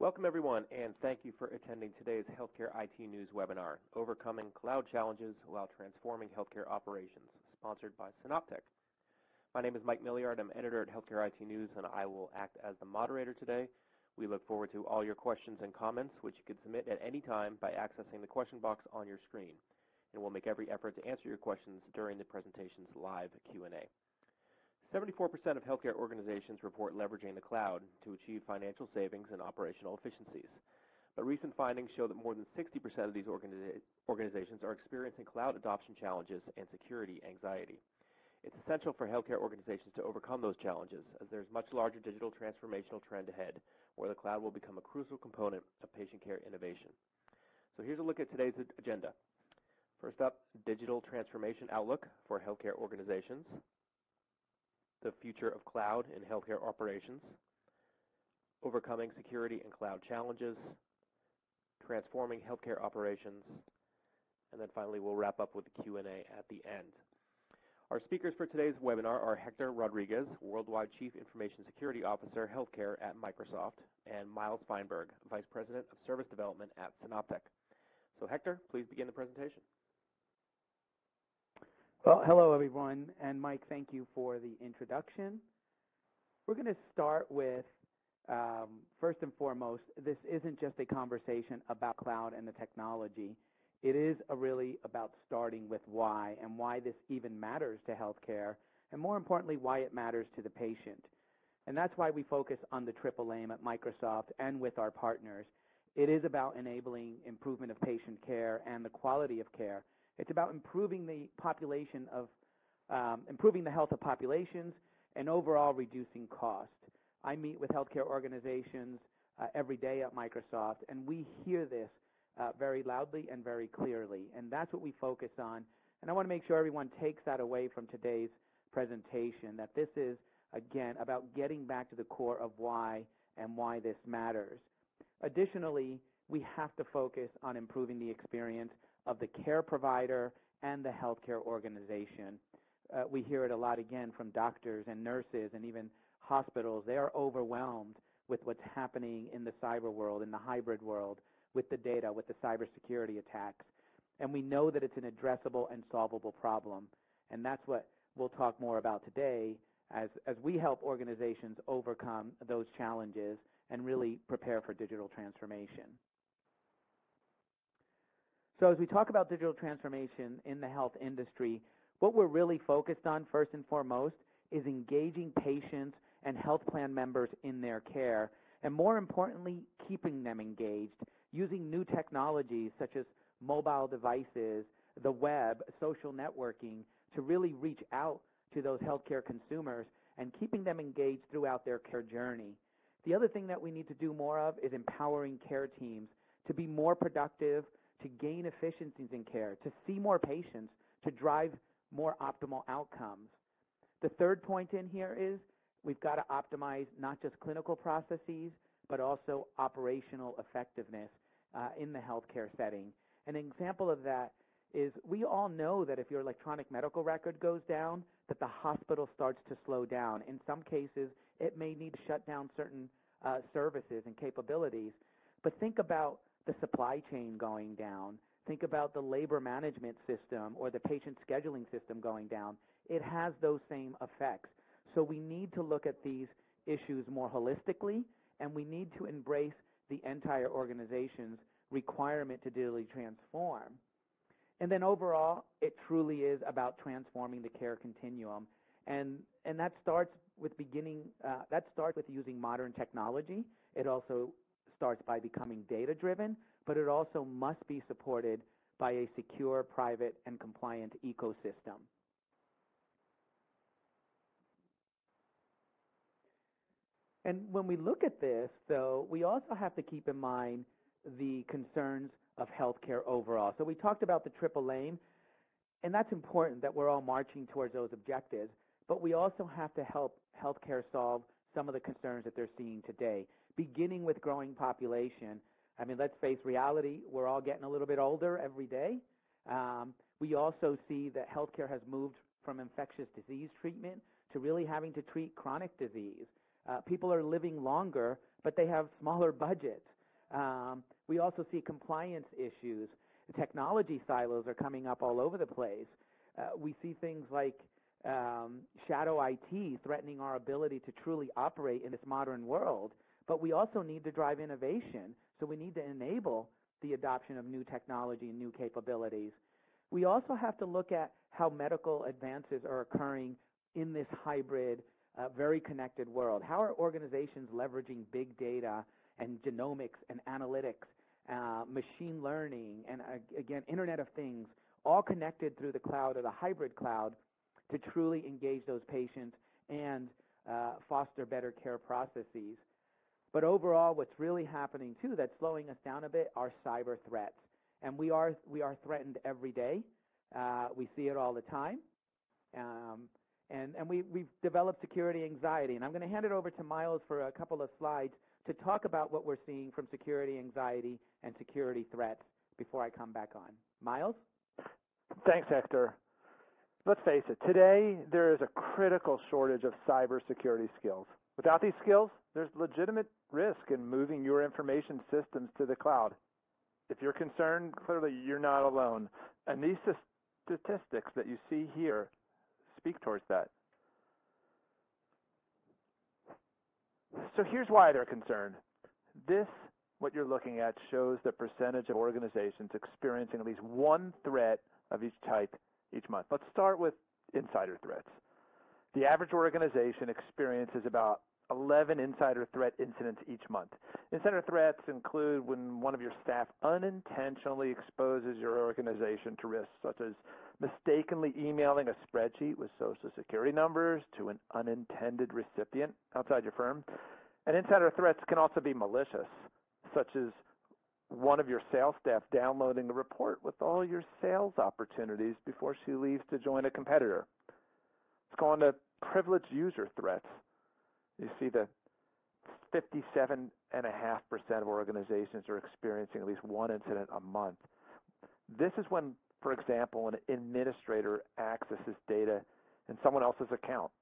Welcome everyone, and thank you for attending today's Healthcare IT News webinar, Overcoming Cloud Challenges While Transforming Healthcare Operations, sponsored by Synoptek. My name is Mike Milliard. I'm editor at Healthcare IT News, and I will act as the moderator today. We look forward to all your questions and comments, which you can submit at any time by accessing the question box on your screen. And we'll make every effort to answer your questions during the presentation's live Q&A. 74% of healthcare organizations report leveraging the cloud to achieve financial savings and operational efficiencies. But recent findings show that more than 60% of these organizations are experiencing cloud adoption challenges and security anxiety. It's essential for healthcare organizations to overcome those challenges, as there's much larger digital transformational trend ahead, where the cloud will become a crucial component of patient care innovation. So here's a look at today's agenda. First up, digital transformation outlook for healthcare organizations, the future of cloud in healthcare operations, overcoming security and cloud challenges, transforming healthcare operations, and then finally we'll wrap up with the Q&A at the end. Our speakers for today's webinar are Hector Rodriguez, Worldwide Chief Information Security Officer, Healthcare at Microsoft, and Miles Feinberg, Vice President of Service Development at Synoptek. So Hector, please begin the presentation. Well, hello everyone, and Mike, thank you for the introduction. We're going to start with, first and foremost, this isn't just a conversation about cloud and the technology. It is really about starting with why, and why this even matters to healthcare, and more importantly, why it matters to the patient. And that's why we focus on the triple aim at Microsoft and with our partners. It is about enabling improvement of patient care and the quality of care. It's about improving the health of populations and overall reducing cost. I meet with healthcare organizations every day at Microsoft, and we hear this very loudly and very clearly, and that's what we focus on. And I want to make sure everyone takes that away from today's presentation, that this is, again, about getting back to the core of why and why this matters. Additionally, we have to focus on improving the experience of the care provider and the healthcare organization. We hear it a lot again from doctors and nurses and even hospitals. They are overwhelmed with what's happening in the cyber world, in the hybrid world, with the data, with the cybersecurity attacks. And we know that it's an addressable and solvable problem. And that's what we'll talk more about today as we help organizations overcome those challenges and really prepare for digital transformation. So as we talk about digital transformation in the health industry, what we're really focused on first and foremost is engaging patients and health plan members in their care, and more importantly, keeping them engaged, using new technologies such as mobile devices, the web, social networking, to really reach out to those healthcare consumers and keeping them engaged throughout their care journey. The other thing that we need to do more of is empowering care teams to be more productive, to gain efficiencies in care, to see more patients, to drive more optimal outcomes. The third point in here is we've got to optimize not just clinical processes, but also operational effectiveness in the healthcare setting. An example of that is we all know that if your electronic medical record goes down, that the hospital starts to slow down. In some cases, it may need to shut down certain services and capabilities. But think about the supply chain going down. Think about the labor management system or the patient scheduling system going down. It has those same effects. So we need to look at these issues more holistically, and we need to embrace the entire organization's requirement to digitally transform. And then overall, it truly is about transforming the care continuum. And that starts with using modern technology. It also starts by becoming data-driven, but it also must be supported by a secure, private, and compliant ecosystem. And when we look at this, though, we also have to keep in mind the concerns of healthcare overall. So we talked about the triple aim, and that's important that we're all marching towards those objectives, but we also have to help healthcare solve some of the concerns that they're seeing today, beginning with growing population. I mean, let's face reality, we're all getting a little bit older every day. We also see that healthcare has moved from infectious disease treatment to really having to treat chronic disease. People are living longer, but they have smaller budgets. We also see compliance issues. Technology silos are coming up all over the place. We see things like shadow IT threatening our ability to truly operate in this modern world. But we also need to drive innovation, so we need to enable the adoption of new technology and new capabilities. We also have to look at how medical advances are occurring in this hybrid, very connected world. How are organizations leveraging big data and genomics and analytics, machine learning, and again, Internet of Things, all connected through the cloud or the hybrid cloud to truly engage those patients and foster better care processes. But overall, what's really happening, too, that's slowing us down a bit are cyber threats. And we are threatened every day. We see it all the time. And we've developed security anxiety. And I'm going to hand it over to Miles for a couple of slides to talk about what we're seeing from security anxiety and security threats before I come back on. Miles? Thanks, Hector. Let's face it, today there is a critical shortage of cybersecurity skills. Without these skills, there's legitimate risk in moving your information systems to the cloud. If you're concerned, clearly you're not alone. And these statistics that you see here speak towards that. So here's why they're concerned. This, what you're looking at, shows the percentage of organizations experiencing at least one threat of each type each month. Let's start with insider threats. The average organization experiences about 11 insider threat incidents each month. Insider threats include when one of your staff unintentionally exposes your organization to risks, such as mistakenly emailing a spreadsheet with social security numbers to an unintended recipient outside your firm. And insider threats can also be malicious, such as one of your sales staff downloading a report with all your sales opportunities before she leaves to join a competitor. Let's go on to privileged user threats. You see that 57.5% of organizations are experiencing at least one incident a month. This is when, for example, an administrator accesses data in someone else's account.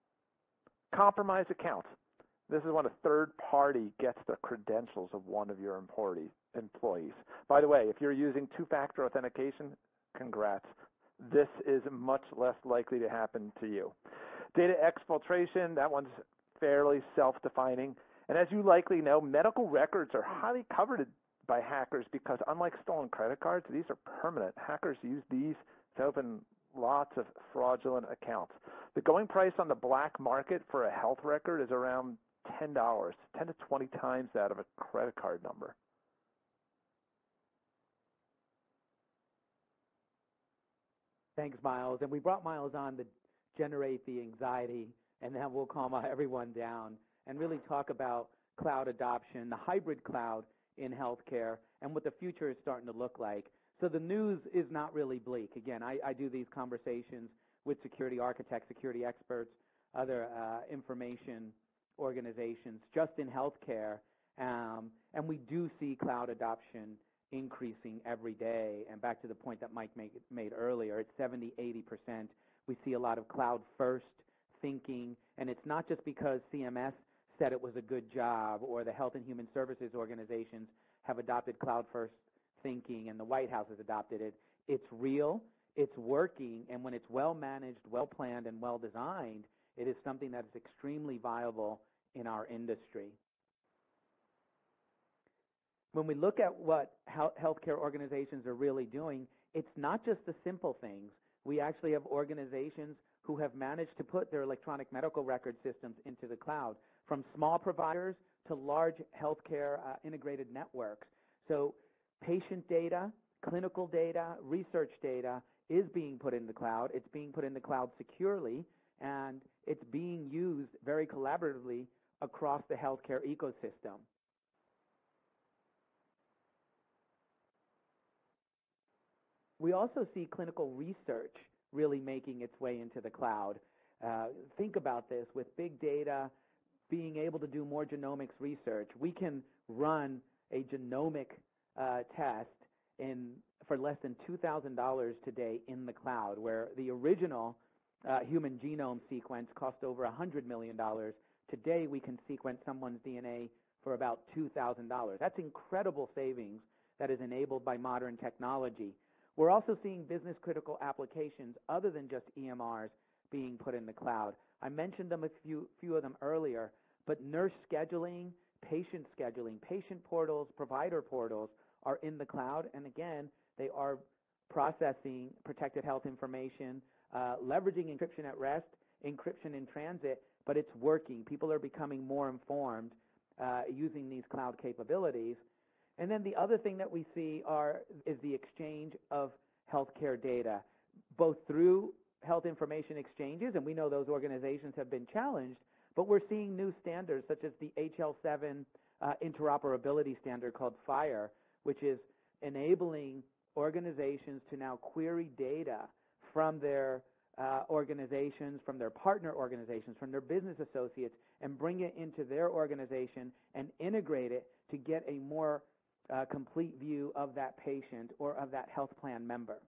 Compromised accounts. This is when a third party gets the credentials of one of your employees. By the way, if you're using two-factor authentication, congrats. This is much less likely to happen to you. Data exfiltration, that one's fairly self-defining. And as you likely know, medical records are highly coveted by hackers because unlike stolen credit cards, these are permanent. Hackers use these to open lots of fraudulent accounts. The going price on the black market for a health record is around $10, 10 to 20 times that of a credit card number. Thanks, Miles. And we brought Miles on to generate the anxiety, and then we'll calm everyone down and really talk about cloud adoption, the hybrid cloud in healthcare, and what the future is starting to look like. So the news is not really bleak. Again, I do these conversations with security architects, security experts, other information organizations just in healthcare, and we do see cloud adoption increasing every day. And back to the point that Mike made earlier, it's 70, 80%. We see a lot of cloud-first thinking, and it's not just because CMS said it was a good job or the Health and Human Services organizations have adopted cloud-first thinking and the White House has adopted it. It's real, it's working, and when it's well-managed, well-planned, and well-designed, it is something that is extremely viable in our industry. When we look at what healthcare organizations are really doing, it's not just the simple things. We actually have organizations who have managed to put their electronic medical record systems into the cloud, from small providers to large healthcare integrated networks. So patient data, clinical data, research data is being put in the cloud. It's being put in the cloud securely, and it's being used very collaboratively across the healthcare ecosystem. We also see clinical research really making its way into the cloud. Think about this. With big data, being able to do more genomics research, we can run a genomic test for less than $2,000 today in the cloud, where the original human genome sequence cost over $100 million. Today, we can sequence someone's DNA for about $2,000. That's incredible savings that is enabled by modern technology. We're also seeing business-critical applications other than just EMRs being put in the cloud. I mentioned them a few of them earlier, but nurse scheduling, patient portals, provider portals are in the cloud, and again, they are processing protected health information, leveraging encryption at rest, encryption in transit, but it's working. People are becoming more informed using these cloud capabilities. And then the other thing that we see is the exchange of healthcare data, both through health information exchanges, and we know those organizations have been challenged, but we're seeing new standards such as the HL7 interoperability standard called FHIR, which is enabling organizations to now query data from their organizations, from their partner organizations, from their business associates, and bring it into their organization and integrate it to get a more complete view of that patient or of that health plan member.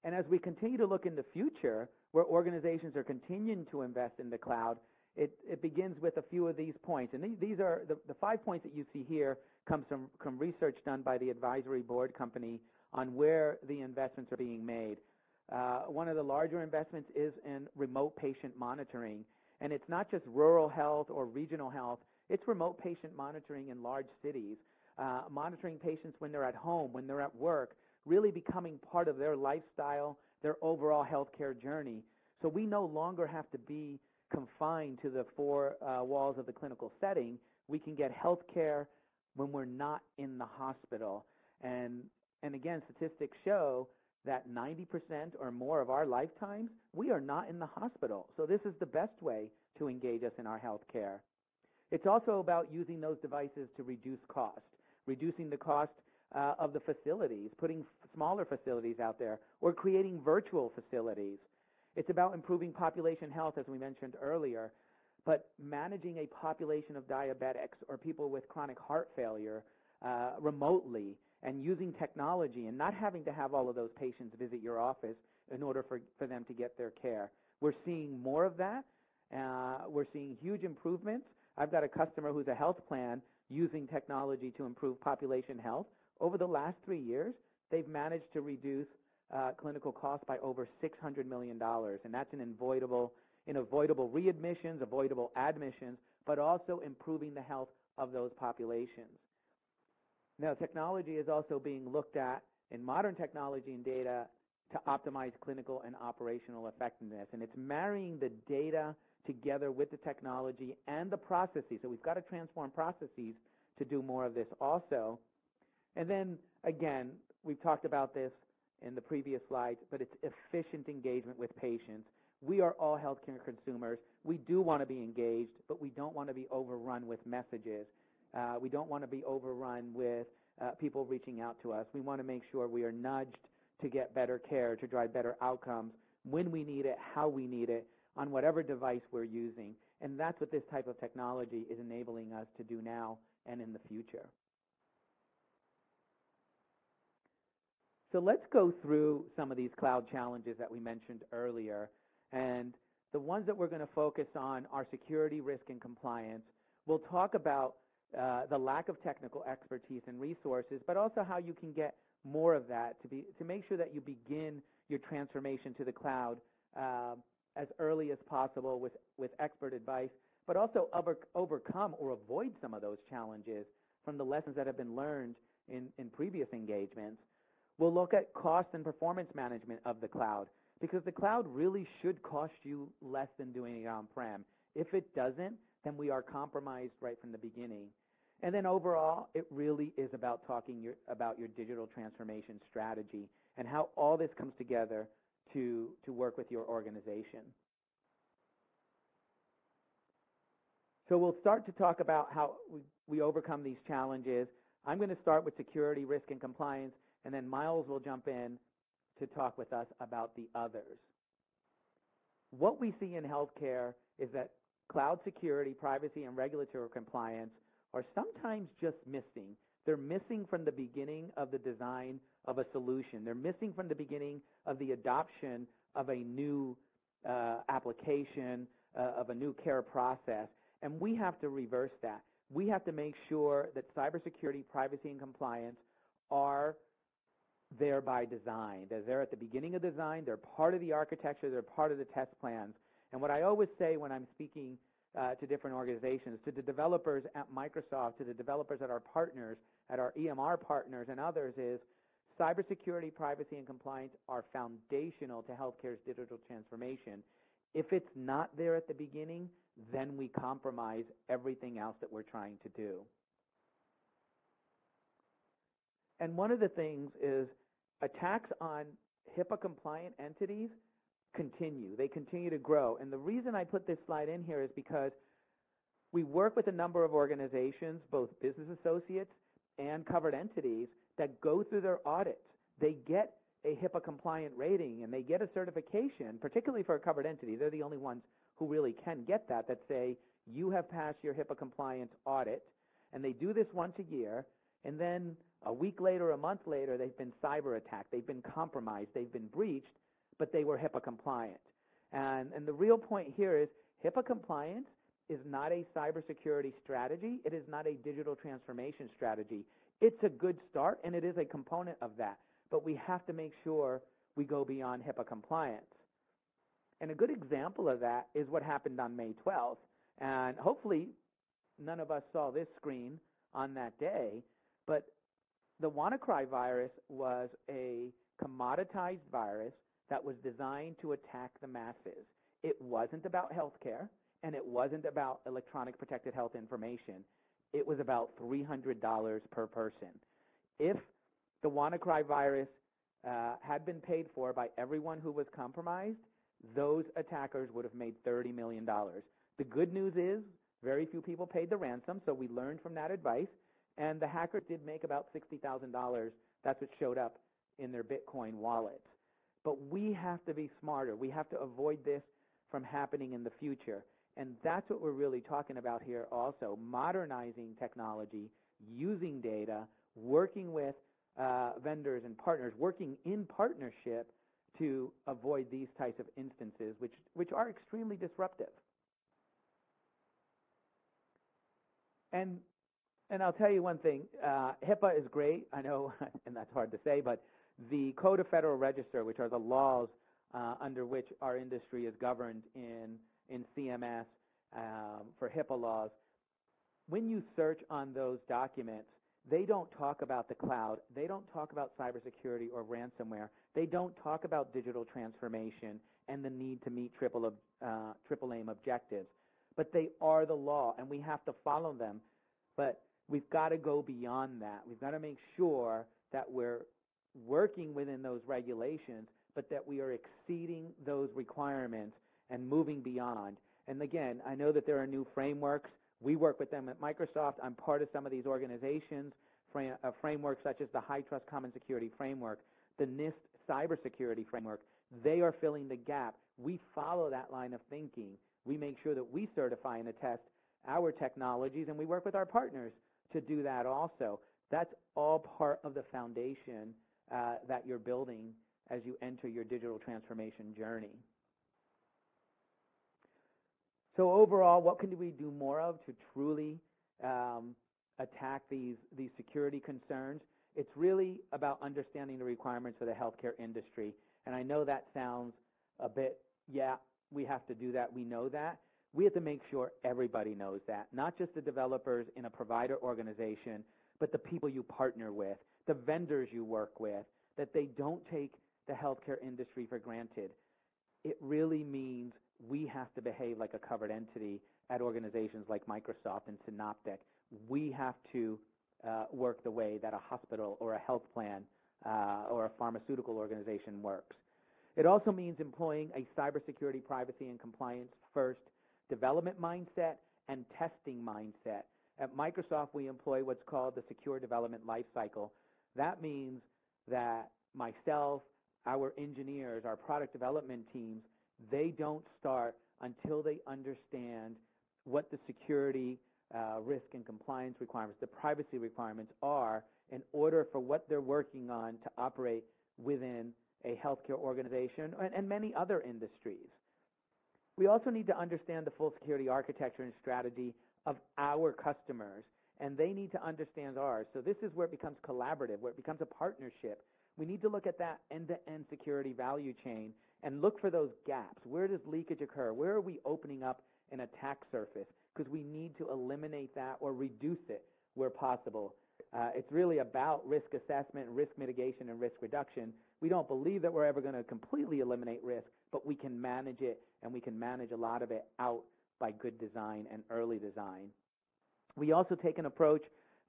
And as we continue to look in the future, where organizations are continuing to invest in the cloud, it begins with a few of these points. And these are the 5 points that you see here comes from research done by the advisory board company on where the investments are being made. One of the larger investments is in remote patient monitoring. And it's not just rural health or regional health, it's remote patient monitoring in large cities, monitoring patients when they're at home, when they're at work, really becoming part of their lifestyle, their overall healthcare journey. So we no longer have to be confined to the four walls of the clinical setting. We can get healthcare when we're not in the hospital. And again, statistics show that 90% or more of our lifetimes, we are not in the hospital. So this is the best way to engage us in our healthcare. It's also about using those devices to reduce cost, reducing the cost of the facilities, putting smaller facilities out there, or creating virtual facilities. It's about improving population health, as we mentioned earlier, but managing a population of diabetics or people with chronic heart failure remotely and using technology and not having to have all of those patients visit your office in order for them to get their care. We're seeing more of that. We're seeing huge improvements. I've got a customer who's a health plan using technology to improve population health. Over the last 3 years, they've managed to reduce clinical costs by over $600 million, and that's in avoidable readmissions, avoidable admissions, but also improving the health of those populations. Now, technology is also being looked at in modern technology and data to optimize clinical and operational effectiveness, and it's marrying the data together with the technology and the processes. So we've got to transform processes to do more of this also. And then, again, we've talked about this in the previous slides, but it's efficient engagement with patients. We are all healthcare consumers. We do want to be engaged, but we don't want to be overrun with messages. We don't want to be overrun with people reaching out to us. We want to make sure we are nudged to get better care, to drive better outcomes, when we need it, how we need it, on whatever device we're using. And that's what this type of technology is enabling us to do now and in the future. So let's go through some of these cloud challenges that we mentioned earlier. And the ones that we're going to focus on are security, risk, and compliance. We'll talk about the lack of technical expertise and resources, but also how you can get more of that to make sure that you begin your transformation to the cloud as early as possible with expert advice, but also overcome or avoid some of those challenges from the lessons that have been learned in previous engagements. We'll look at cost and performance management of the cloud, because the cloud really should cost you less than doing it on-prem. If it doesn't, then we are compromised right from the beginning. And then overall, it really is about talking about your digital transformation strategy and how all this comes together to work with your organization. So we'll start to talk about how we overcome these challenges. I'm going to start with security, risk, and compliance, and then Miles will jump in to talk with us about the others. What we see in healthcare is that cloud security, privacy, and regulatory compliance are sometimes just missing. They're missing from the beginning of the design of a solution. They're missing from the beginning of the adoption of a new application of a new care process, and we have to reverse that. We have to make sure that cybersecurity, privacy, and compliance are there by design. They're at the beginning of design. They're part of the architecture. They're part of the test plans. And what I always say when I'm speaking to different organizations, to the developers at Microsoft, to the developers at our partners, at our EMR partners and others, is cybersecurity, privacy, and compliance are foundational to healthcare's digital transformation. If it's not there at the beginning, then we compromise everything else that we're trying to do. And one of the things is attacks on HIPAA-compliant entities continue. They continue to grow. And the reason I put this slide in here is because we work with a number of organizations, both business associates and covered entities, that go through their audits. They get a HIPAA-compliant rating, and they get a certification, particularly for a covered entity. They're the only ones who really can get that say, you have passed your HIPAA compliance audit, and they do this once a year, and then a week later, a month later, they've been cyber attacked, they've been compromised, they've been breached, but they were HIPAA compliant. And the real point here is HIPAA compliance is not a cybersecurity strategy. It is not a digital transformation strategy. It's a good start, and it is a component of that, but we have to make sure we go beyond HIPAA compliance. And a good example of that is what happened on May 12th. And hopefully none of us saw this screen on that day, but the WannaCry virus was a commoditized virus that was designed to attack the masses. It wasn't about healthcare, and it wasn't about electronic protected health information. It was about $300 per person. If the WannaCry virus had been paid for by everyone who was compromised, those attackers would have made $30 million. The good news is very few people paid the ransom, so we learned from that advice, and the hackers did make about $60,000. That's what showed up in their Bitcoin wallets. But we have to be smarter. We have to avoid this from happening in the future. And that's what we're really talking about here also, modernizing technology, using data, working with vendors and partners, working in partnership to avoid these types of instances, which are extremely disruptive. And I'll tell you one thing, HIPAA is great, I know, and that's hard to say, but the Code of Federal Register, which are the laws under which our industry is governed in CMS for HIPAA laws, when you search on those documents, they don't talk about the cloud. They don't talk about cybersecurity or ransomware. They don't talk about digital transformation and the need to meet triple aim objectives. But they are the law, and we have to follow them. But we've got to go beyond that. We've got to make sure that we're working within those regulations, but that we are exceeding those requirements and moving beyond. And again, I know that there are new frameworks. We work with them at Microsoft. I'm part of some of these organizations, frameworks such as the High Trust Common Security Framework, the NIST Cybersecurity Framework. They are filling the gap. We follow that line of thinking. We make sure that we certify and attest our technologies, and we work with our partners to do that also. That's all part of the foundation that you're building as you enter your digital transformation journey. So overall, what can we do more of to truly attack these security concerns? It's really about understanding the requirements for the healthcare industry. And I know that sounds a bit, yeah, we have to do that. We know that. We have to make sure everybody knows that, not just the developers in a provider organization, but the people you partner with, the vendors you work with, that they don't take the healthcare industry for granted. It really means we have to behave like a covered entity at organizations like Microsoft and Synoptek. We have to work the way that a hospital or a health plan or a pharmaceutical organization works. It also means employing a cybersecurity, privacy, and compliance first development mindset and testing mindset. At Microsoft, we employ what's called the secure development lifecycle. That means that myself, our engineers, our product development teams, they don't start until they understand what the security, risk and compliance requirements, the privacy requirements are in order for what they're working on to operate within a healthcare organization and many other industries. We also need to understand the full security architecture and strategy of our customers, and they need to understand ours. So this is where it becomes collaborative, where it becomes a partnership. We need to look at that end-to-end security value chain and look for those gaps. Where does leakage occur? Where are we opening up an attack surface? Because we need to eliminate that or reduce it where possible. It's really about risk assessment, risk mitigation, and risk reduction. We don't believe that we're ever going to completely eliminate risk, but we can manage it, and we can manage a lot of it out by good design and early design. We also take an approach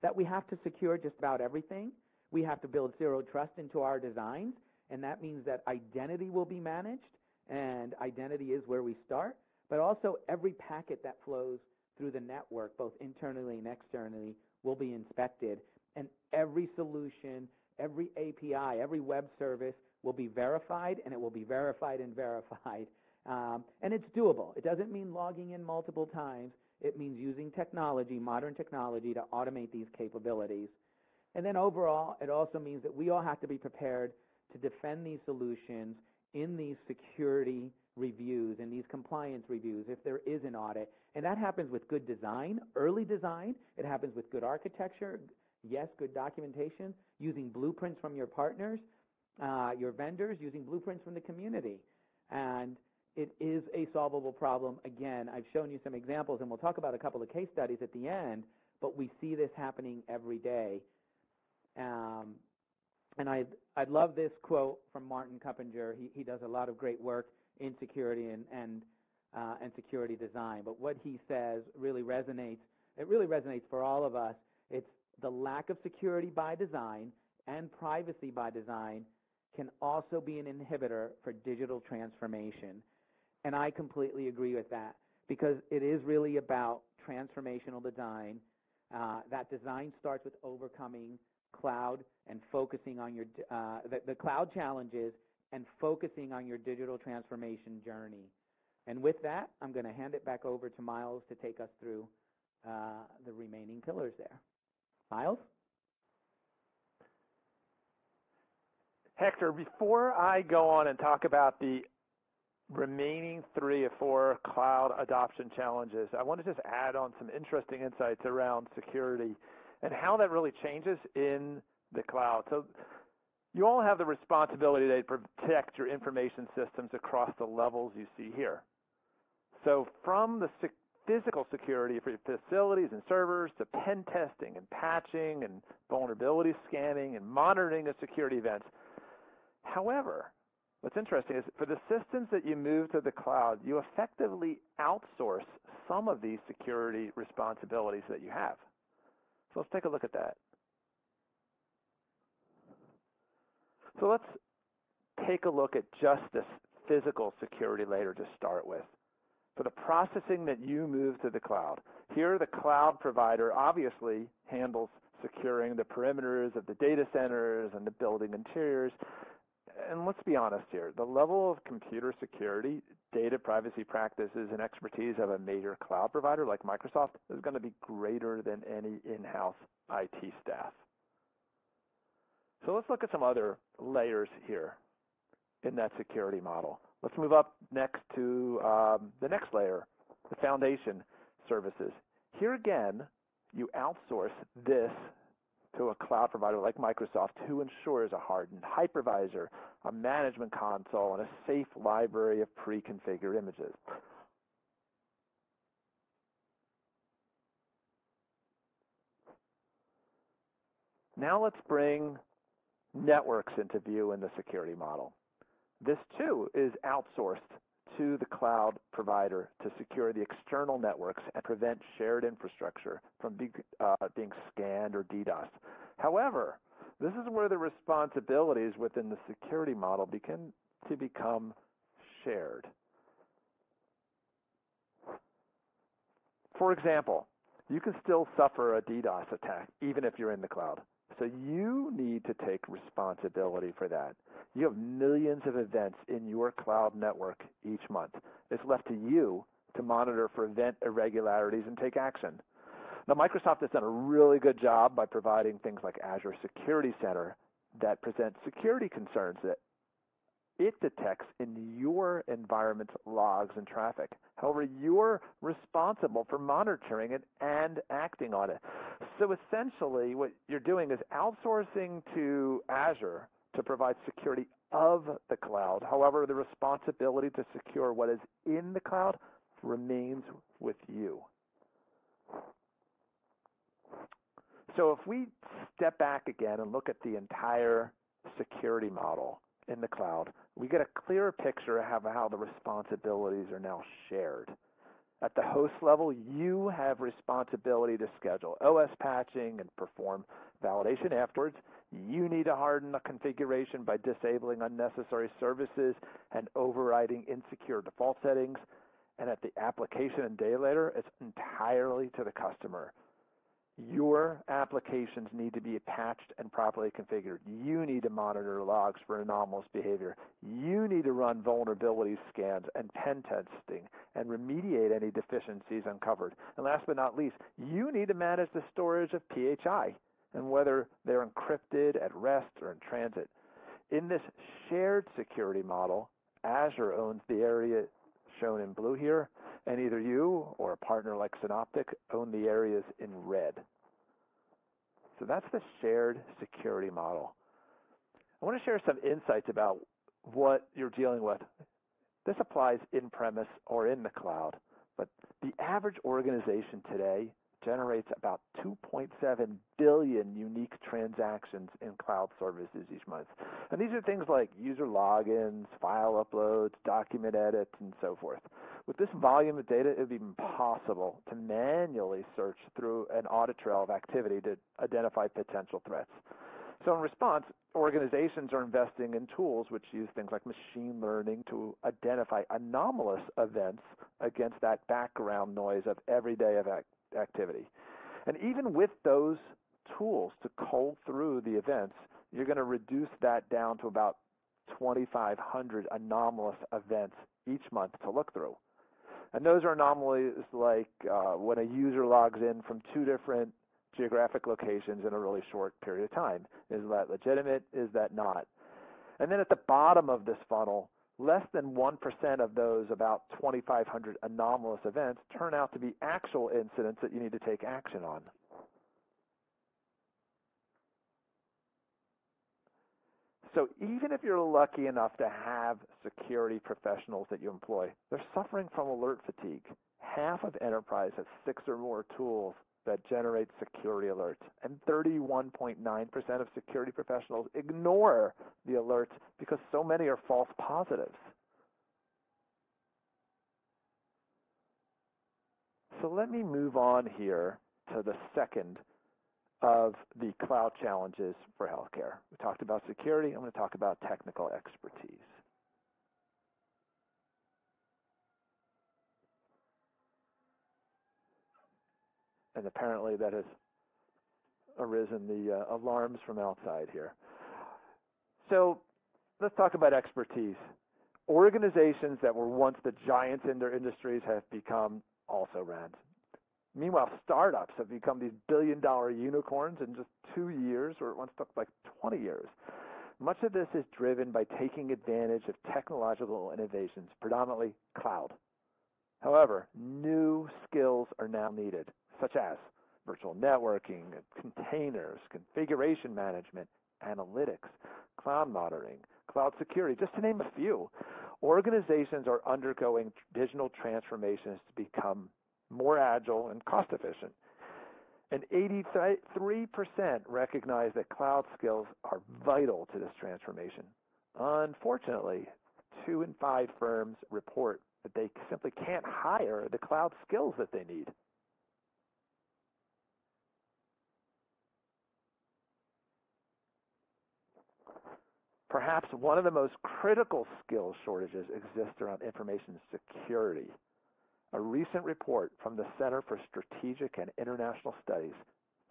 that we have to secure just about everything. We have to build zero trust into our designs, and that means that identity will be managed, and identity is where we start, but also every packet that flows through the network, both internally and externally, will be inspected, and every solution, every API, every web service will be verified, and it will be verified and verified. And it's doable. It doesn't mean logging in multiple times. It means using technology, modern technology, to automate these capabilities. And then overall, it also means that we all have to be prepared to defend these solutions in these security reviews and these compliance reviews if there is an audit. And that happens with good design, early design. It happens with good architecture, yes, good documentation, using blueprints from your partners, your vendors, using blueprints from the community. And it is a solvable problem. Again, I've shown you some examples, and we'll talk about a couple of case studies at the end, but we see this happening every day. And I'd love this quote from Martin Kuppinger. He does a lot of great work in security and security design. But what he says really resonates. It really resonates for all of us. It's the lack of security by design and privacy by design can also be an inhibitor for digital transformation. And I completely agree with that, because it is really about transformational design. That design starts with overcoming cloud and focusing on your the cloud challenges and focusing on your digital transformation journey. And with that, I'm going to hand it back over to Miles to take us through the remaining pillars there. Miles? Hector, before I go on and talk about the remaining 3 or 4 cloud adoption challenges, I want to just add on some interesting insights around security and how that really changes in the cloud. So you all have the responsibility to protect your information systems across the levels you see here. So from the physical security for your facilities and servers to pen testing and patching and vulnerability scanning and monitoring of security events. However, what's interesting is for the systems that you move to the cloud, you effectively outsource some of these security responsibilities that you have. So let's take a look at that. So let's take a look at just this physical security layer to start with. For the processing that you move to the cloud, here the cloud provider obviously handles securing the perimeters of the data centers and the building interiors. And let's be honest here, the level of computer security, data privacy practices, and expertise of a major cloud provider like Microsoft is going to be greater than any in-house IT staff. So let's look at some other layers here in that security model. Let's move up next to the next layer, the foundation services. Here again, you outsource this to a cloud provider like Microsoft who ensures a hardened hypervisor, a management console, and a safe library of pre-configured images. Now let's bring networks into view in the security model. This too is outsourced to the cloud provider to secure the external networks and prevent shared infrastructure from being scanned or DDoS. However, this is where the responsibilities within the security model begin to become shared. For example, you can still suffer a DDoS attack even if you're in the cloud. So you need to take responsibility for that. You have millions of events in your cloud network each month. It's left to you to monitor for event irregularities and take action. Now, Microsoft has done a really good job by providing things like Azure Security Center that present security concerns that it detects in your environment's logs and traffic. However, you're responsible for monitoring it and acting on it. So essentially, what you're doing is outsourcing to Azure to provide security of the cloud. However, the responsibility to secure what is in the cloud remains with you. So if we step back again and look at the entire security model in the cloud, we get a clearer picture of how the responsibilities are now shared. At the host level, you have responsibility to schedule OS patching and perform validation afterwards. You need to harden the configuration by disabling unnecessary services and overriding insecure default settings. And at the application and data layer, it's entirely to the customer. Your applications need to be patched and properly configured. You need to monitor logs for anomalous behavior. You need to run vulnerability scans and pen testing and remediate any deficiencies uncovered. And last but not least, you need to manage the storage of PHI and whether they're encrypted at rest or in transit. In this shared security model, Azure owns the area shown in blue here, and either you or a partner like Synoptek own the areas in red. So that's the shared security model. I want to share some insights about what you're dealing with. This applies in-premise or in the cloud, but the average organization today generates about 2.7 billion unique transactions in cloud services each month. And these are things like user logins, file uploads, document edits, and so forth. With this volume of data, it would be impossible to manually search through an audit trail of activity to identify potential threats. So in response, organizations are investing in tools which use things like machine learning to identify anomalous events against that background noise of everyday activity. And even with those tools to cull through the events, you're going to reduce that down to about 2,500 anomalous events each month to look through. And those are anomalies like when a user logs in from two different geographic locations in a really short period of time. Is that legitimate? Is that not? And then at the bottom of this funnel, less than 1% of those about 2,500 anomalous events turn out to be actual incidents that you need to take action on. So even if you're lucky enough to have security professionals that you employ, they're suffering from alert fatigue. Half of enterprise has 6 or more tools that generate security alerts, and 31.9% of security professionals ignore the alerts because so many are false positives. So let me move on here to the second of the cloud challenges for healthcare. We talked about security. I'm going to talk about technical expertise. And apparently that has arisen the alarms from outside here. So let's talk about expertise. Organizations that were once the giants in their industries have become also-rans. Meanwhile, startups have become these billion-dollar unicorns in just 2 years, where it once took like 20 years. Much of this is driven by taking advantage of technological innovations, predominantly cloud. However, new skills are now needed, such as virtual networking, containers, configuration management, analytics, cloud monitoring, cloud security, just to name a few. Organizations are undergoing digital transformations to become more agile and cost efficient. And 83% recognize that cloud skills are vital to this transformation. Unfortunately, 2 in 5 firms report that they simply can't hire the cloud skills that they need. Perhaps one of the most critical skill shortages exists around information security. A recent report from the Center for Strategic and International Studies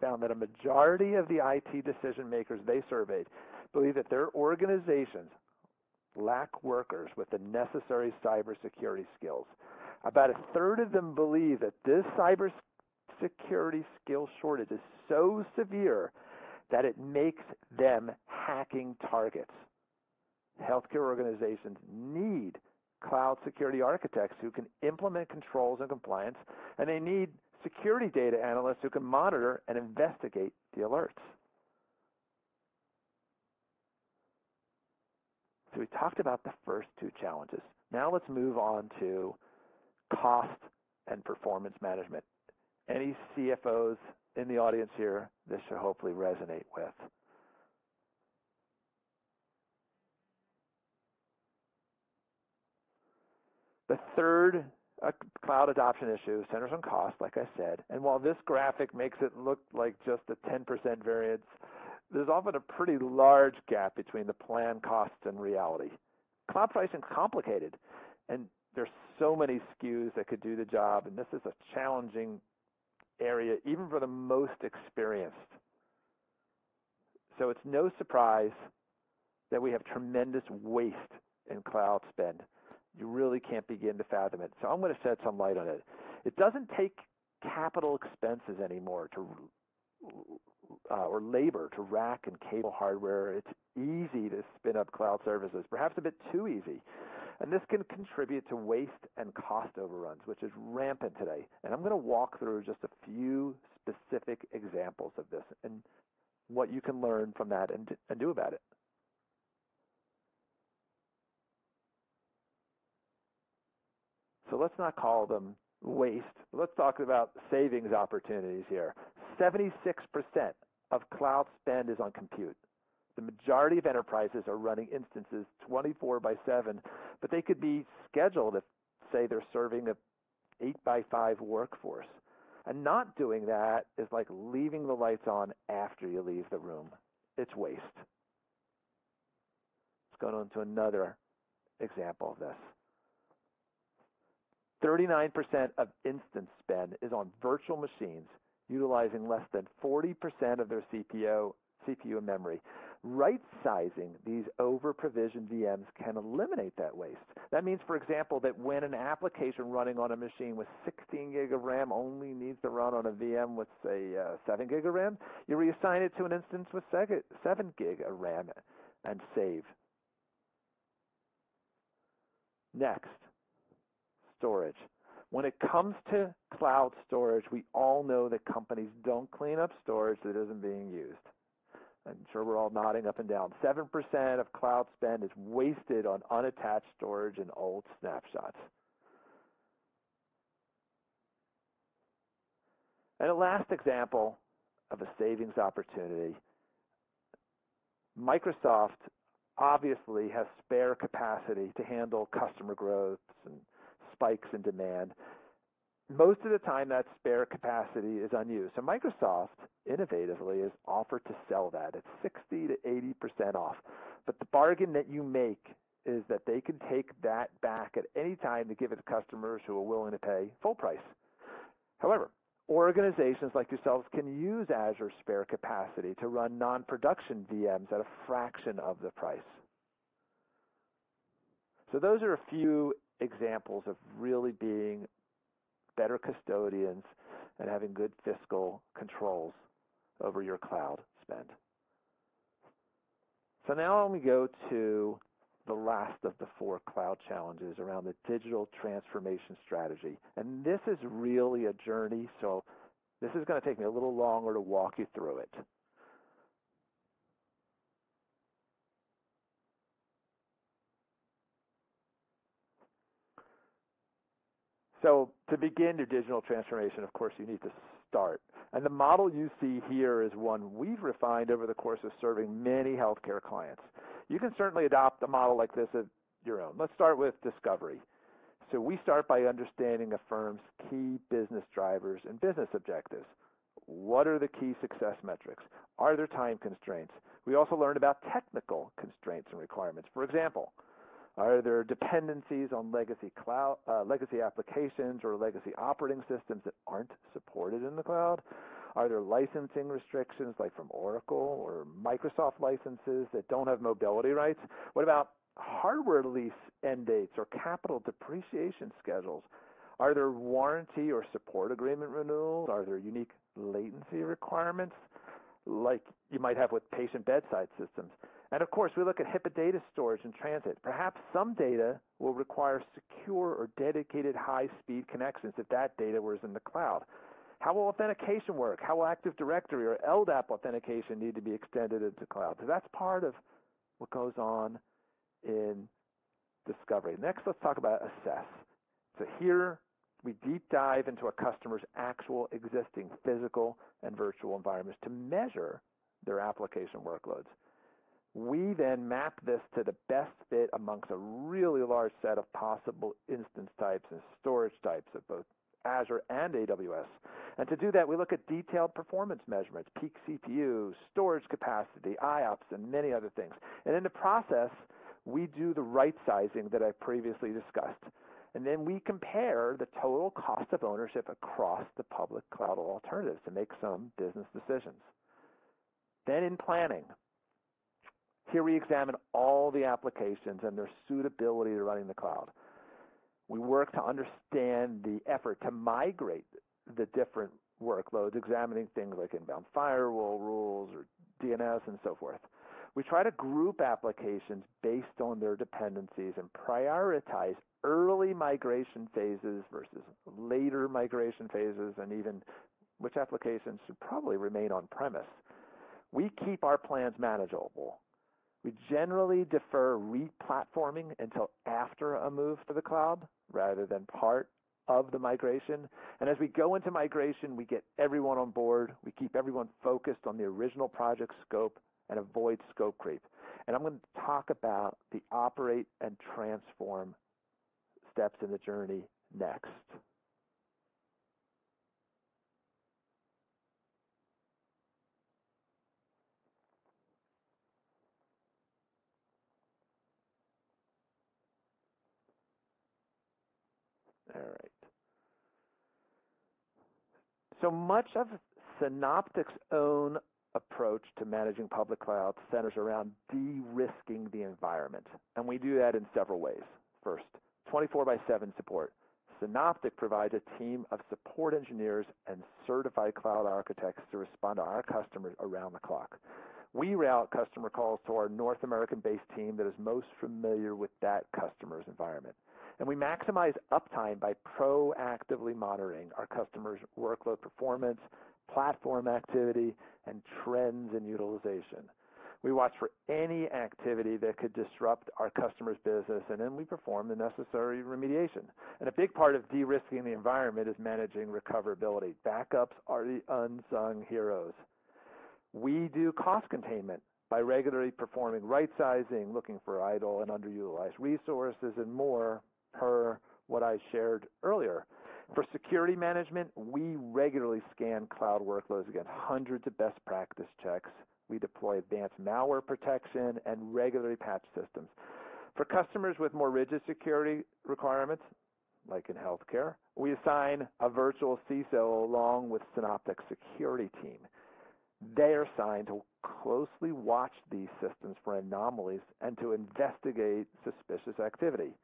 found that a majority of the IT decision makers they surveyed believe that their organizations lack workers with the necessary cybersecurity skills. About a third of them believe that this cybersecurity skill shortage is so severe that it makes them hacking targets. Healthcare organizations need cloud security architects who can implement controls and compliance, and they need security data analysts who can monitor and investigate the alerts. So we talked about the first two challenges. Now let's move on to cost and performance management. Any CFOs in the audience here, this should hopefully resonate with. The third cloud adoption issue centers on cost, like I said, and while this graphic makes it look like just a 10% variance, there's often a pretty large gap between the planned costs and reality. Cloud pricing is complicated, and there's so many SKUs that could do the job, and this is a challenging area even for the most experienced. So it's no surprise that we have tremendous waste in cloud spend. You really can't begin to fathom it. So I'm going to shed some light on it. It doesn't take capital expenses anymore or labor to rack and cable hardware. It's easy to spin up cloud services, perhaps a bit too easy. And this can contribute to waste and cost overruns, which is rampant today. And I'm going to walk through just a few specific examples of this and what you can learn from that and do about it. So let's not call them waste. Let's talk about savings opportunities here. 76% of cloud spend is on compute. The majority of enterprises are running instances 24/7, but they could be scheduled if, say, they're serving a 8x5 workforce. And not doing that is like leaving the lights on after you leave the room. It's waste. Let's go on to another example of this. 39% of instance spend is on virtual machines, utilizing less than 40% of their CPU and memory. Right-sizing these over-provisioned VMs can eliminate that waste. That means, for example, that when an application running on a machine with 16 gig of RAM only needs to run on a VM with, say, 7 gig of RAM, you reassign it to an instance with 7 gig of RAM and save. Next, storage. When it comes to cloud storage, we all know that companies don't clean up storage that isn't being used. I'm sure we're all nodding up and down. 7% of cloud spend is wasted on unattached storage and old snapshots. And a last example of a savings opportunity. Microsoft obviously has spare capacity to handle customer growth and spikes in demand. Most of the time, that spare capacity is unused. So Microsoft, innovatively, has offered to sell that at 60 to 80% off. But the bargain that you make is that they can take that back at any time to give it to customers who are willing to pay full price. However, organizations like yourselves can use Azure spare capacity to run non-production VMs at a fraction of the price. So those are a few examples of really being better custodians and having good fiscal controls over your cloud spend. So now let me go to the last of the 4 cloud challenges around the digital transformation strategy. And this is really a journey, so this is going to take me a little longer to walk you through it. So to begin your digital transformation, of course, you need to start. And the model you see here is one we've refined over the course of serving many healthcare clients. You can certainly adopt a model like this of your own. Let's start with discovery. So we start by understanding a firm's key business drivers and business objectives. What are the key success metrics? Are there time constraints? We also learn about technical constraints and requirements. For example, are there dependencies on legacy applications or legacy operating systems that aren't supported in the cloud? Are there licensing restrictions like from Oracle or Microsoft licenses that don't have mobility rights? What about hardware lease end dates or capital depreciation schedules? Are there warranty or support agreement renewals? Are there unique latency requirements like you might have with patient bedside systems? And of course, we look at HIPAA data storage and transit. Perhaps some data will require secure or dedicated high-speed connections if that data was in the cloud. How will authentication work? How will Active Directory or LDAP authentication need to be extended into cloud? So that's part of what goes on in discovery. Next, let's talk about assess. So here, we deep dive into a customer's actual existing physical and virtual environments to measure their application workloads. We then map this to the best fit amongst a really large set of possible instance types and storage types of both Azure and AWS. And to do that, we look at detailed performance measurements, peak CPU, storage capacity, IOPS, and many other things. And in the process, we do the right sizing that I previously discussed. And then we compare the total cost of ownership across the public cloud alternatives to make some business decisions. Then in planning, here we examine all the applications and their suitability to running the cloud. We work to understand the effort to migrate the different workloads, examining things like inbound firewall rules or DNS and so forth. We try to group applications based on their dependencies and prioritize early migration phases versus later migration phases, and even which applications should probably remain on-premise. We keep our plans manageable. We generally defer re-platforming until after a move to the cloud rather than part of the migration. And as we go into migration, we get everyone on board. We keep everyone focused on the original project scope and avoid scope creep. And I'm going to talk about the operate and transform steps in the journey next. All right. So much of Synoptek's own approach to managing public cloud centers around de-risking the environment. And we do that in several ways. First, 24/7 support. Synoptek provides a team of support engineers and certified cloud architects to respond to our customers around the clock. We route customer calls to our North American-based team that is most familiar with that customer's environment. And we maximize uptime by proactively monitoring our customers' workload performance, platform activity, and trends in utilization. We watch for any activity that could disrupt our customers' business, and then we perform the necessary remediation. And a big part of de-risking the environment is managing recoverability. Backups are the unsung heroes. We do cost containment by regularly performing right sizing, looking for idle and underutilized resources, and more per what I shared earlier. For security management, we regularly scan cloud workloads against hundreds of best practice checks. We deploy advanced malware protection and regularly patch systems. For customers with more rigid security requirements, like in healthcare, we assign a virtual CISO along with Synoptek's security team. They are assigned to closely watch these systems for anomalies and to investigate suspicious activity.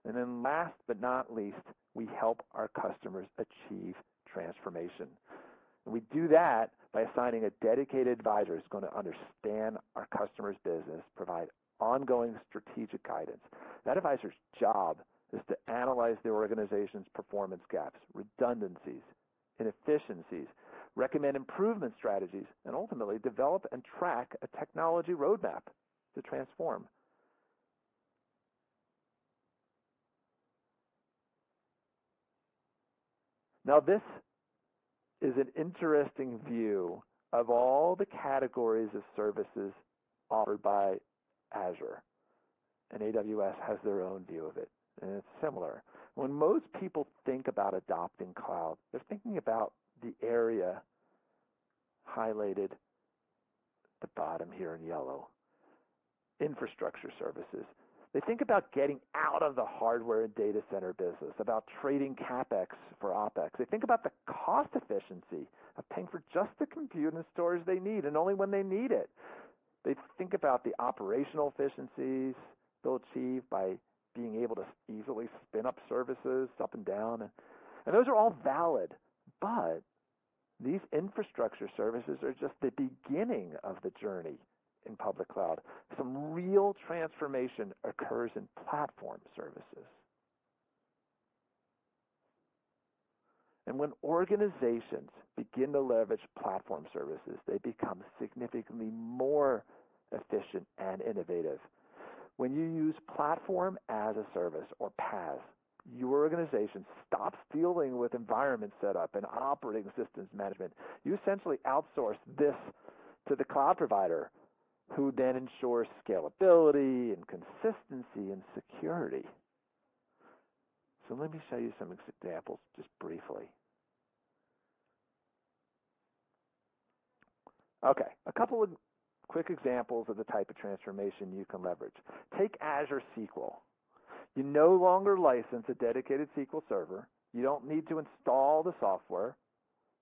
And then last but not least, we help our customers achieve transformation. And we do that by assigning a dedicated advisor who's going to understand our customer's business, provide ongoing strategic guidance. That advisor's job is to analyze the organization's performance gaps, redundancies, inefficiencies, recommend improvement strategies, and ultimately develop and track a technology roadmap to transform. Now, this is an interesting view of all the categories of services offered by Azure. And AWS has their own view of it, and it's similar. When most people think about adopting cloud, they're thinking about the area highlighted at the bottom here in yellow, infrastructure services. They think about getting out of the hardware and data center business, about trading CapEx for OpEx. They think about the cost efficiency of paying for just the compute and storage they need, and only when they need it. They think about the operational efficiencies they'll achieve by being able to easily spin up services up and down. And those are all valid, but these infrastructure services are just the beginning of the journey in public cloud. Some real transformation occurs in platform services. And when organizations begin to leverage platform services, they become significantly more efficient and innovative. When you use platform as a service, or PaaS, your organization stops dealing with environment setup and operating systems management. You essentially outsource this to the cloud provider, who then ensures scalability and consistency and security. So let me show you some examples just briefly. Okay, a couple of quick examples of the type of transformation you can leverage. Take Azure SQL. You no longer license a dedicated SQL server. You don't need to install the software.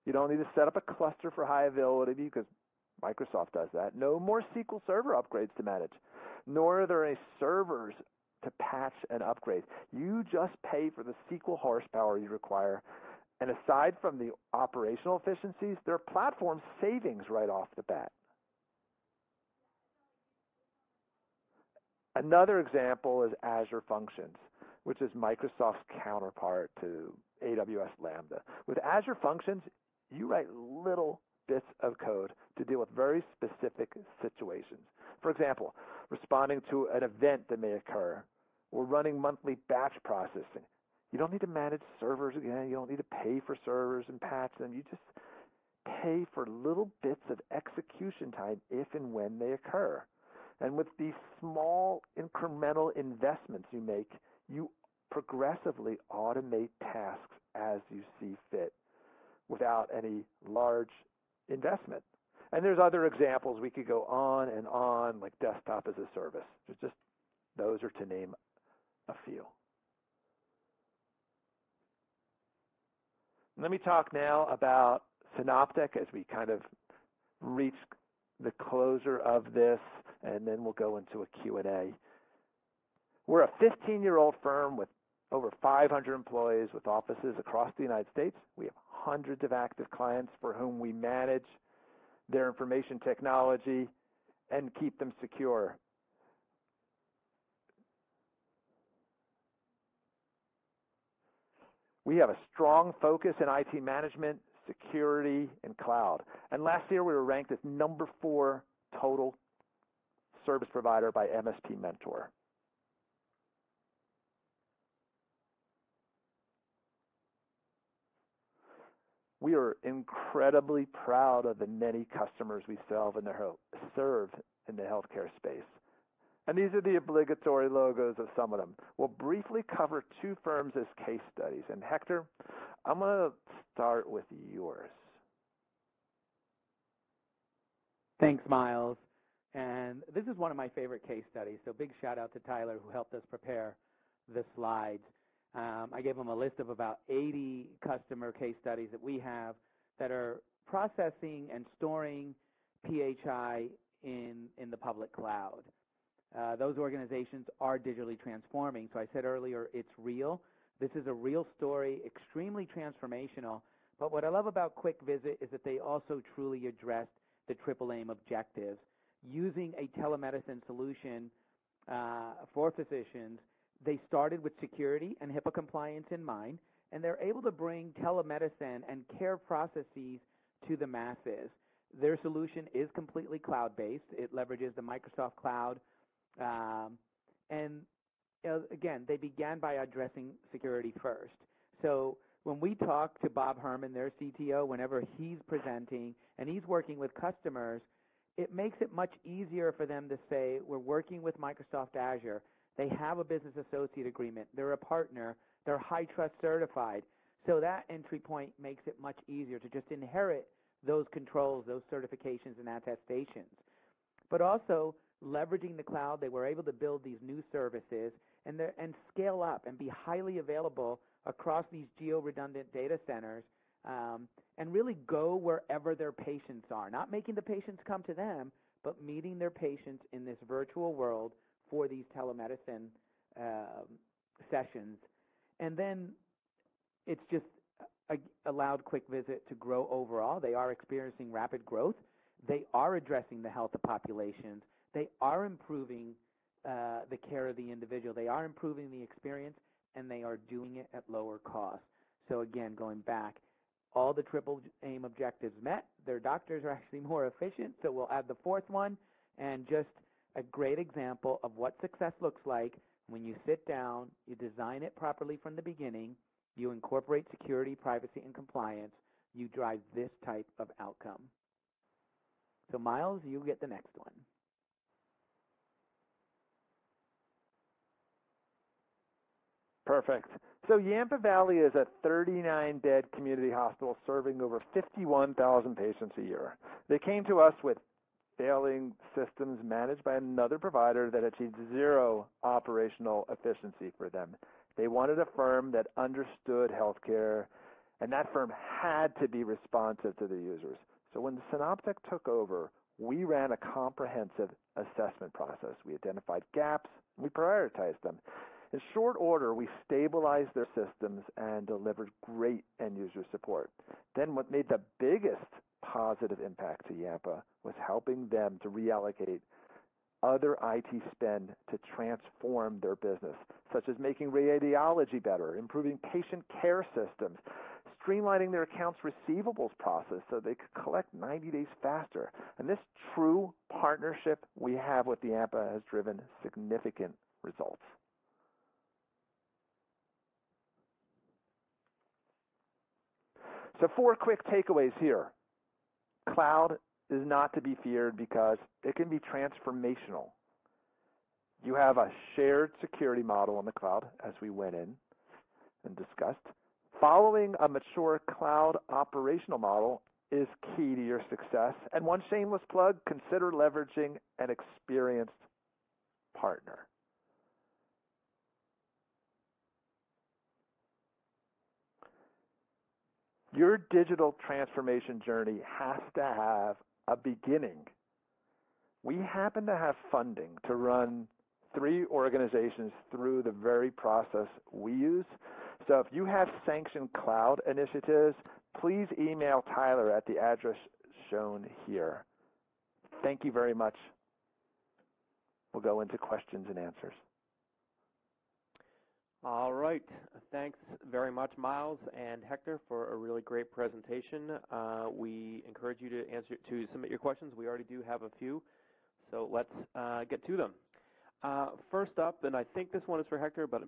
You don't need to set up a cluster for high availability because Microsoft does that. No more SQL Server upgrades to manage, nor are there any servers to patch and upgrade. You just pay for the SQL horsepower you require. And aside from the operational efficiencies, there are platform savings right off the bat. Another example is Azure Functions, which is Microsoft's counterpart to AWS Lambda. With Azure Functions, you write little bits of code to deal with very specific situations. For example, responding to an event that may occur, or running monthly batch processing. You don't need to manage servers again. You don't need to pay for servers and patch them. You just pay for little bits of execution time if and when they occur. And with these small incremental investments you make, you progressively automate tasks as you see fit without any large investment. And there's other examples. We could go on and on, like desktop as a service. Just those are to name a few. Let me talk now about Synoptek as we kind of reach the closer of this, and then we'll go into a Q&A. We're a 15-year-old firm with over 500 employees with offices across the United States. We have hundreds of active clients for whom we manage their information technology and keep them secure. We have a strong focus in IT management, security, and cloud. And last year, we were ranked as number 4 total service provider by MSP Mentor. We are incredibly proud of the many customers we serve in the healthcare space. And these are the obligatory logos of some of them. We'll briefly cover 2 firms as case studies. And Hector, I'm going to start with yours. Thanks, Miles. And this is one of my favorite case studies, so big shout out to Tyler who helped us prepare the slides. I gave him a list of about 80 customer case studies that we have that are processing and storing PHI in the public cloud. Those organizations are digitally transforming. So I said earlier, it's real. This is a real story, extremely transformational. But what I love about Quick Visit is that they also truly addressed the triple aim objectives. Using a telemedicine solution for physicians, they started with security and HIPAA compliance in mind, and they're able to bring telemedicine and care processes to the masses. Their solution is completely cloud-based. It leverages the Microsoft Cloud. Again, they began by addressing security first. So when we talk to Bob Herman, their CTO, whenever he's presenting and he's working with customers, it makes it much easier for them to say, we're working with Microsoft Azure. They have a business associate agreement. They're a partner. They're high trust certified. So that entry point makes it much easier to just inherit those controls, those certifications and attestations. But also, leveraging the cloud, they were able to build these new services and scale up and be highly available across these geo-redundant data centers and really go wherever their patients are, not making the patients come to them, but meeting their patients in this virtual world for these telemedicine sessions. And then it's just allowed Quick Visit to grow overall. They are experiencing rapid growth. They are addressing the health of populations. they are improving the care of the individual. They are improving the experience, and they are doing it at lower cost. So again, going back, all the triple aim objectives met. Their doctors are actually more efficient, so we'll add the fourth one. And just a great example of what success looks like when you sit down, you design it properly from the beginning, you incorporate security, privacy, and compliance, you drive this type of outcome. So Miles, you get the next one. Perfect. So Yampa Valley is a 39-bed community hospital serving over 51,000 patients a year. They came to us with failing systems managed by another provider that achieved zero operational efficiency for them. They wanted a firm that understood healthcare, and that firm had to be responsive to the users. So when Synoptek took over, we ran a comprehensive assessment process. We identified gaps, and we prioritized them. In short order, we stabilized their systems and delivered great end-user support. Then what made the biggest positive impact to Yampa was helping them to reallocate other IT spend to transform their business, such as making radiology better, improving patient care systems, streamlining their accounts receivables process so they could collect 90 days faster. And this true partnership we have with Yampa has driven significant results. So 4 quick takeaways here. Cloud is not to be feared because it can be transformational. You have a shared security model in the cloud, as we went in and discussed. Following a mature cloud operational model is key to your success. And one shameless plug, consider leveraging an experienced partner. Your digital transformation journey has to have a beginning. We happen to have funding to run 3 organizations through the very process we use. So if you have sanctioned cloud initiatives, please email Tyler at the address shown here. Thank you very much. We'll go into questions and answers. All right. Thanks very much, Miles and Hector, for a really great presentation. We encourage you to submit your questions. We already do have a few, so let's get to them. First up, and I think this one is for Hector, but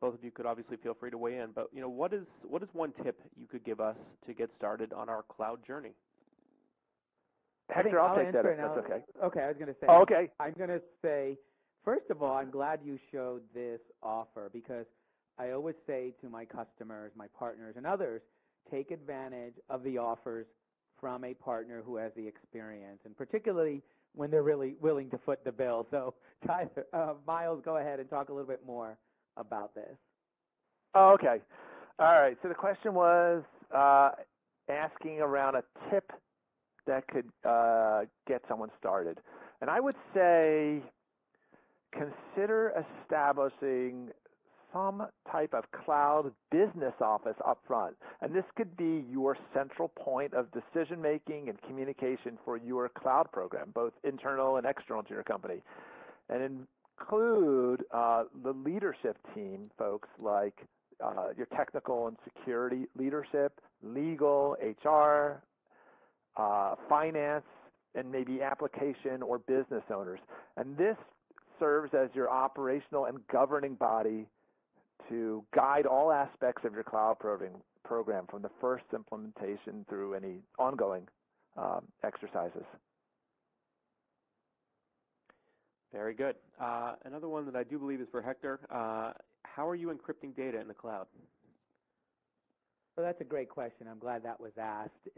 both of you could obviously feel free to weigh in. But what is one tip you could give us to get started on our cloud journey? Hector, I'll take that if that's okay. Okay, I was going to say. Oh, okay. I'm going to say, first of all, I'm glad you showed this offer because I always say to my customers, my partners, and others, take advantage of the offers from a partner who has the experience, and particularly when they're really willing to foot the bill. So, Tyler, Miles, go ahead and talk a little bit more about this. Oh, okay. All right. So the question was asking around a tip that could get someone started. And I would say consider establishing some type of cloud business office up front. And this could be your central point of decision-making and communication for your cloud program, both internal and external to your company. And include the leadership team, folks like your technical and security leadership, legal, HR, finance, and maybe application or business owners. And this serves as your operational and governing body to guide all aspects of your cloud program from the first implementation through any ongoing exercises. Very good. Another one that I do believe is for Hector. How are you encrypting data in the cloud? So that's a great question. I'm glad that was asked.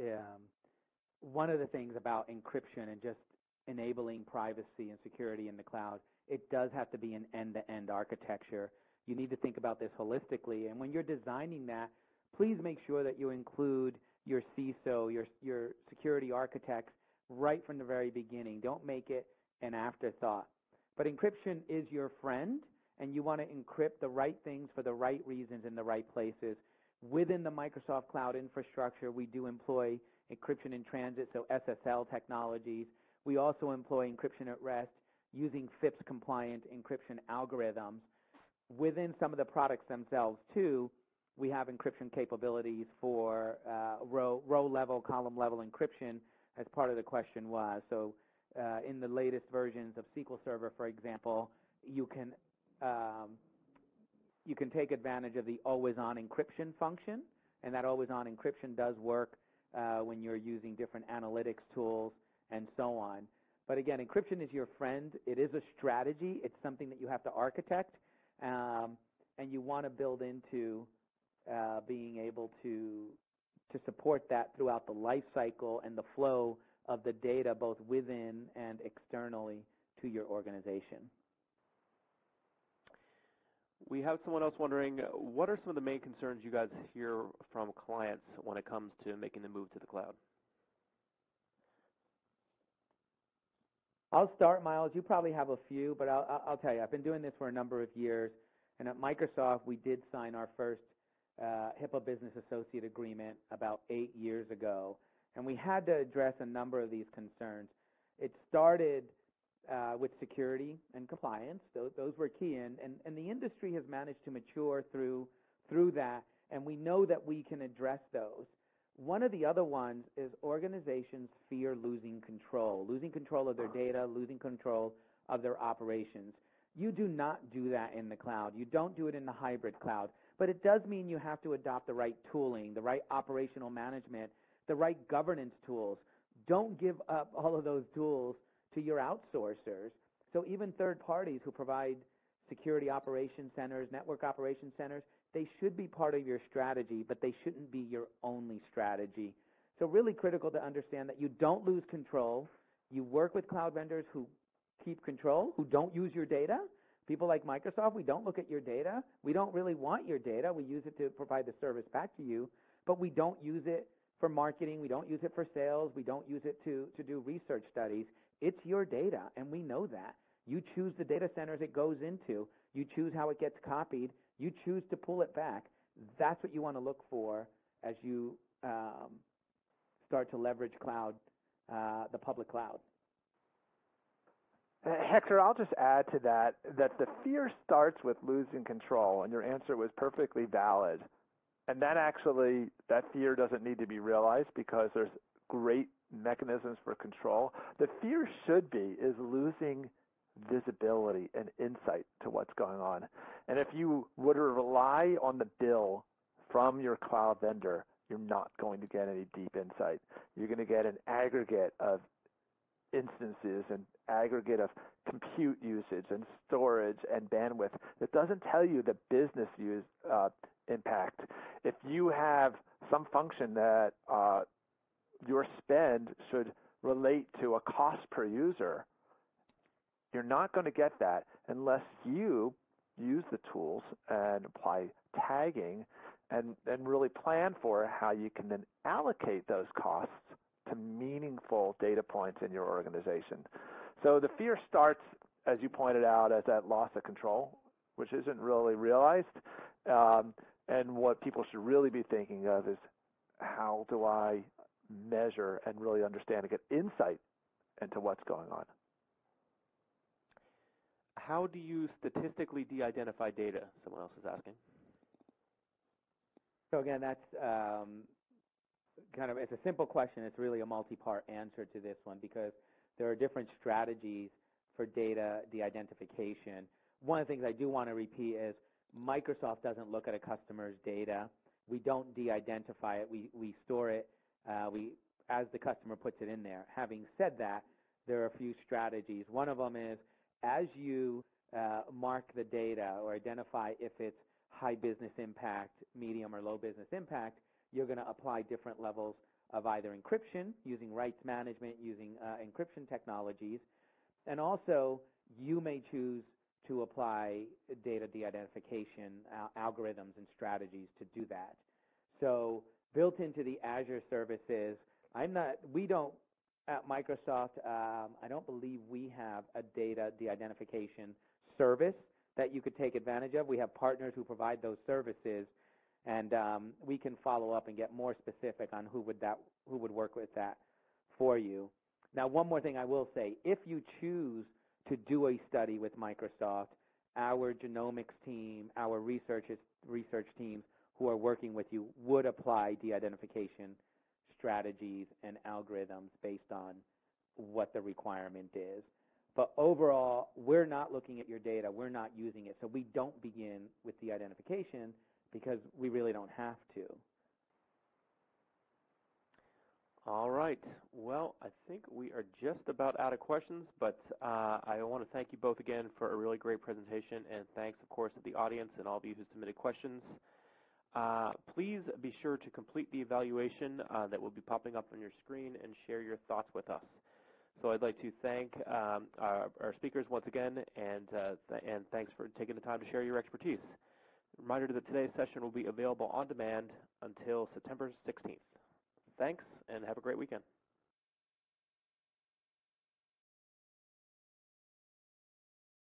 One of the things about encryption and just enabling privacy and security in the cloud, it does have to be an end-to-end architecture. You need to think about this holistically. And when you're designing that, please make sure that you include your CISO, your security architects right from the very beginning. Don't make it an afterthought. But encryption is your friend, and you want to encrypt the right things for the right reasons in the right places. Within the Microsoft Cloud infrastructure, we do employ encryption in transit, so SSL technologies. We also employ encryption at rest using FIPS compliant encryption algorithms. Within some of the products themselves too, we have encryption capabilities for row level, column level encryption, as part of the question was. So in the latest versions of SQL Server, for example, you can take advantage of the always-on encryption function, and that always-on encryption does work when you're using different analytics tools and so on. But again, encryption is your friend. It is a strategy. It's something that you have to architect, and you want to build into being able to support that throughout the life cycle and the flow of the data both within and externally to your organization. We have someone else wondering, what are some of the main concerns you guys hear from clients when it comes to making the move to the cloud? I'll start, Miles. You probably have a few, but I'll tell you, I've been doing this for a number of years, and at Microsoft, we did sign our first HIPAA Business Associate Agreement about 8 years ago, and we had to address a number of these concerns. It started with security and compliance. Those were key, and the industry has managed to mature through that, and we know that we can address those. One of the other ones is organizations fear losing control of their data, losing control of their operations. You do not do that in the cloud. You don't do it in the hybrid cloud, but it does mean you have to adopt the right tooling, the right operational management, the right governance tools. Don't give up all of those tools to your outsourcers. So even third parties who provide security operations centers, network operations centers, they should be part of your strategy, but they shouldn't be your only strategy. So really critical to understand that you don't lose control. You work with cloud vendors who keep control, who don't use your data. People like Microsoft, we don't look at your data. We don't really want your data. We use it to provide the service back to you, but we don't use it for marketing. We don't use it for sales. We don't use it to do research studies. It's your data, and we know that. You choose the data centers it goes into. You choose how it gets copied. You choose to pull it back. That's what you want to look for as you start to leverage cloud, the public cloud. Hector, I'll just add to that the fear starts with losing control, and your answer was perfectly valid. And that fear doesn't need to be realized because there's great mechanisms for control. The fear should be is losing visibility and insight to what's going on. And if you would rely on the bill from your cloud vendor, you're not going to get any deep insight. You're going to get an aggregate of instances and aggregate of compute usage and storage and bandwidth that doesn't tell you the business impact. If you have some function that your spend should relate to a cost per user, you're not going to get that unless you use the tools and apply tagging and really plan for how you can then allocate those costs to meaningful data points in your organization. So the fear starts, as you pointed out, as that loss of control, which isn't really realized. And what people should really be thinking of is, how do I measure and really understand and get insight into what's going on? How do you statistically de-identify data? Someone else is asking. So again, that's it's a simple question. It's really a multi-part answer to this one because there are different strategies for data de-identification. One of the things I do want to repeat is Microsoft doesn't look at a customer's data. We don't de-identify it. We store it as the customer puts it in there. Having said that, there are a few strategies. One of them is, as you mark the data or identify if it's high business impact, medium or low business impact, you're going to apply different levels of either encryption, using rights management, using encryption technologies, and also you may choose to apply data de-identification algorithms and strategies to do that. So built into the Azure services, we don't, at Microsoft, I don't believe we have a data de-identification service that you could take advantage of. We have partners who provide those services, and we can follow up and get more specific on who would work with that for you. Now, one more thing I will say, if you choose to do a study with Microsoft, our genomics team, our research teams who are working with you would apply de-identification strategies and algorithms based on what the requirement is. But overall, we're not looking at your data. We're not using it. So we don't begin with de-identification because we really don't have to. All right. Well, I think we are just about out of questions, but I want to thank you both again for a really great presentation, and thanks, of course, to the audience and all of you who submitted questions. Please be sure to complete the evaluation that will be popping up on your screen and share your thoughts with us. So I'd like to thank our speakers once again, and thanks for taking the time to share your expertise. Reminder that today's session will be available on demand until September 16th. Thanks, and have a great weekend.